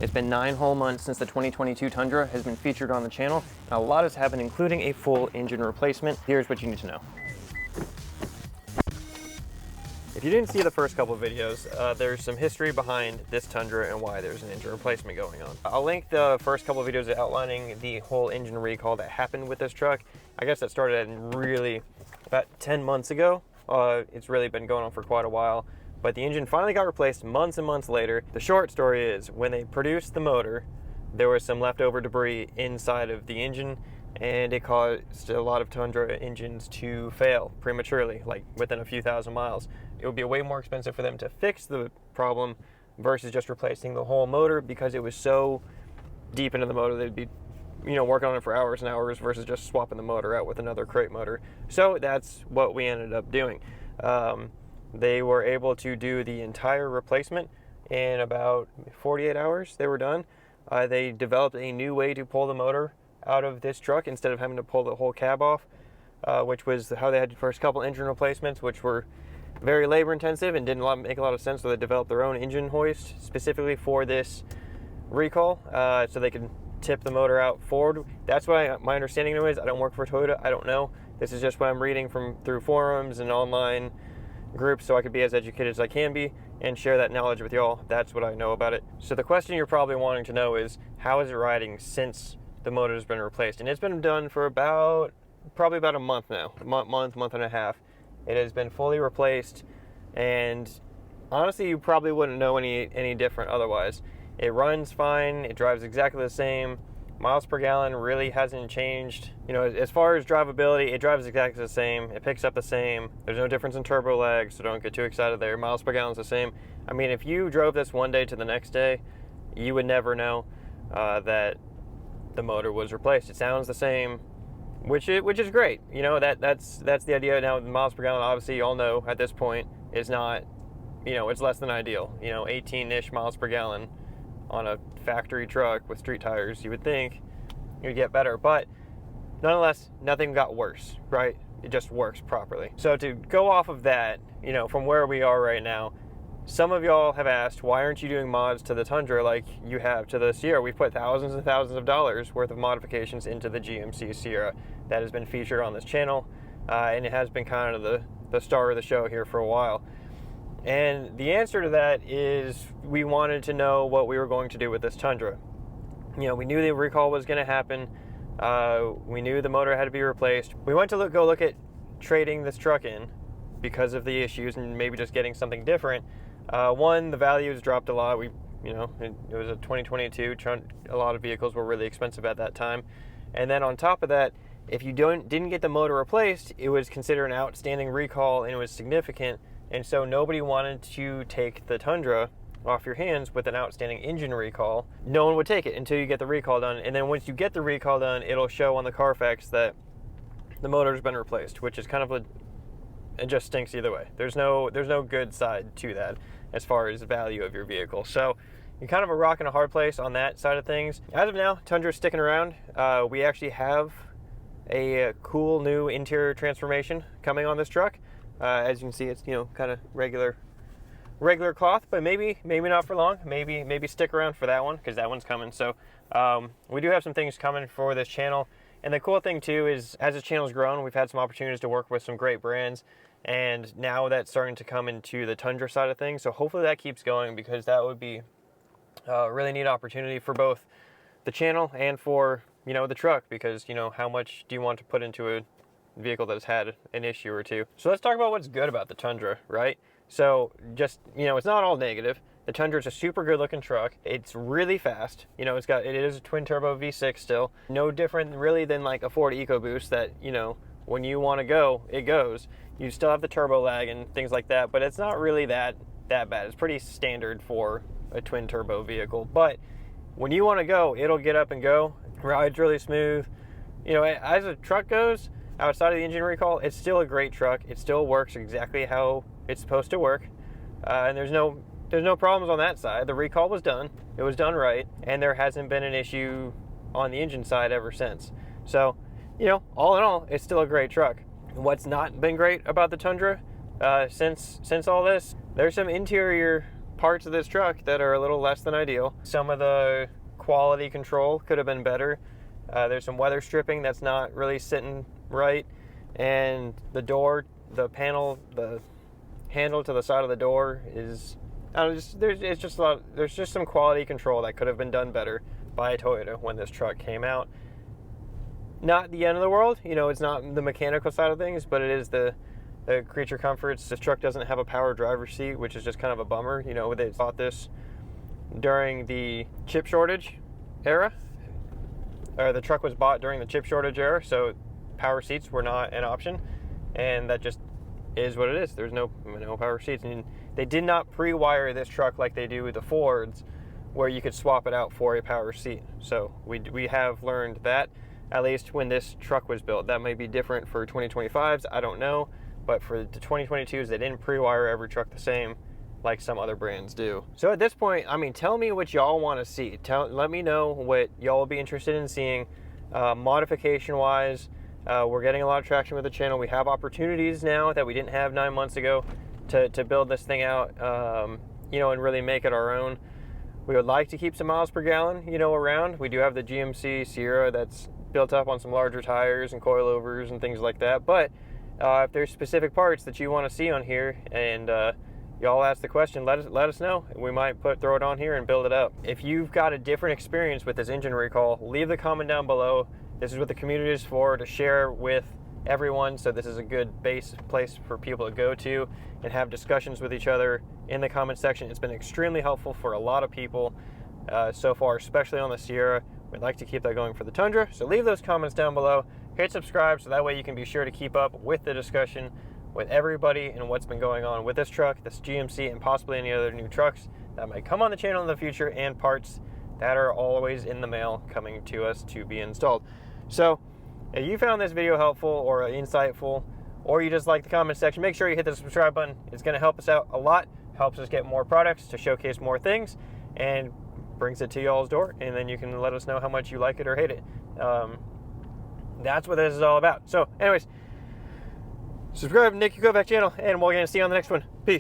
It's been 9 whole months since the 2022 Tundra has been featured on the channel, and a lot has happened, including a full engine replacement. Here's what you need to know. If you didn't see the first couple of videos, there's some history behind this Tundra and why there's an engine replacement going on. I'll link the first couple of videos outlining the whole engine recall that happened with this truck. I guess that started really about 10 months ago. It's really been going on for quite a while. But the engine finally got replaced months and months later. The short story is, when they produced the motor, there was some leftover debris inside of the engine, and it caused a lot of Tundra engines to fail prematurely, like within a few thousand miles. It would be way more expensive for them to fix the problem versus just replacing the whole motor, because it was so deep into the motor. They'd be, working on it for hours and hours versus just swapping the motor out with another crate motor. So that's what we ended up doing. They were able to do the entire replacement in about 48 hours. They were done. They developed a new way to pull the motor out of this truck instead of having to pull the whole cab off, which was how they had the first couple engine replacements, which were very labor intensive and didn't make a lot of sense. So they developed their own engine hoist specifically for this recall, so they could tip the motor out forward. That's what my understanding is. I don't work for Toyota. I don't know. This is just what I'm reading through forums and online groups, so I could be as educated as I can be and share that knowledge with y'all. That's what I know about it. So the question you're probably wanting to know is, how is it riding since the motor has been replaced? And it's been done for probably about a month now, month and a half. It has been fully replaced, and honestly, you probably wouldn't know any different otherwise. It runs fine. It drives exactly the same. Miles per gallon really hasn't changed. As far as drivability, it drives exactly the same. It picks up the same. There's no difference in turbo lag, so don't get too excited there. Miles per gallon is the same. I mean, if you drove this one day to the next day, you would never know that the motor was replaced. It sounds the same, which is great. That's the idea. Now, the miles per gallon, obviously, you all know at this point, is not, it's less than ideal. 18-ish miles per gallon on a factory truck with street tires, you would think you'd get better, but nonetheless, nothing got worse, right? It just works properly. So to go off of that, from where we are right now, some of y'all have asked, why aren't you doing mods to the Tundra like you have to the Sierra? We've put thousands and thousands of dollars worth of modifications into the GMC Sierra that has been featured on this channel, and it has been kind of the star of the show here for a while. And the answer to that is, we wanted to know what we were going to do with this Tundra. We knew the recall was going to happen. We knew the motor had to be replaced. We went to go look at trading this truck in because of the issues and maybe just getting something different. One, the values dropped a lot. It was a 2022. A lot of vehicles were really expensive at that time. And then on top of that, if you didn't get the motor replaced, it was considered an outstanding recall, and it was significant. And so nobody wanted to take the Tundra off your hands with an outstanding engine recall. No one would take it until you get the recall done. And then once you get the recall done, it'll show on the Carfax that the motor's been replaced, which is kind of it just stinks either way. There's no good side to that as far as the value of your vehicle. So you're kind of a rock and a hard place on that side of things. As of now, Tundra's sticking around. We actually have a cool new interior transformation coming on this truck. As you can see, it's kind of regular cloth, but maybe not for long. Maybe stick around for that one, because that one's coming. So we do have some things coming for this channel. And the cool thing too is, as this channel's grown, we've had some opportunities to work with some great brands, and now that's starting to come into the Tundra side of things. So hopefully that keeps going, because that would be a really neat opportunity for both the channel and for the truck, because how much do you want to put into a vehicle that has had an issue or two? So let's talk about what's good about the Tundra, right? So just, it's not all negative. The Tundra is a super good looking truck. It's really fast. It is a twin turbo V6 still. No different really than like a Ford EcoBoost that, when you want to go, it goes. You still have the turbo lag and things like that, but it's not really that bad. It's pretty standard for a twin turbo vehicle. But when you want to go, it'll get up and go. Rides really smooth. As a truck goes, outside of the engine recall, it's still a great truck. It still works exactly how it's supposed to work, and there's no problems on that side. The recall was done. It was done right, and there hasn't been an issue on the engine side ever since. So, all in all, it's still a great truck. What's not been great about the Tundra since all this, there's some interior parts of this truck that are a little less than ideal. Some of the quality control could have been better. There's some weather stripping that's not really sitting right, and the door, the panel, the handle to the side of the door is, there's just some quality control that could have been done better by Toyota when this truck came out. Not the end of the world, you know, it's not the mechanical side of things, but it is the creature comforts. This truck doesn't have a power driver's seat, which is just kind of a bummer. You know, they bought this during the chip shortage era, or the truck was bought during the chip shortage era, so power seats were not an option, and that just is what it is. There's no power seats, and they did not pre-wire this truck like they do with the Fords, where you could swap it out for a power seat. So we have learned that, at least when this truck was built. That may be different for 2025s, I don't know, but for the 2022s, they didn't pre-wire every truck the same like some other brands do. So at this point, I mean, tell me what y'all want to see. Let me know what y'all will be interested in seeing, modification-wise. We're getting a lot of traction with the channel. We have opportunities now that we didn't have 9 months ago to build this thing out, you know, and really make it our own. We would like to keep some miles per gallon, you know, around. We do have the GMC Sierra that's built up on some larger tires and coilovers and things like that. But if there's specific parts that you want to see on here, and y'all ask the question, let us know. We might throw it on here and build it up. If you've got a different experience with this engine recall, leave the comment down below. This is what the community is for, to share with everyone. So this is a good base place for people to go to and have discussions with each other in the comment section. It's been extremely helpful for a lot of people so far, especially on the Sierra. We'd like to keep that going for the Tundra. So leave those comments down below. Hit subscribe so that way you can be sure to keep up with the discussion with everybody and what's been going on with this truck, this GMC, and possibly any other new trucks that might come on the channel in the future, and parts that are always in the mail coming to us to be installed. So if you found this video helpful or insightful, or you just like the comment section, make sure you hit the subscribe button. It's going to help us out a lot, helps us get more products to showcase more things, and brings it to y'all's door, and then you can let us know how much you like it or hate it. That's what this is all about. So anyways, subscribe to Nick Kovac channel, and we're going to see you on the next one. Peace.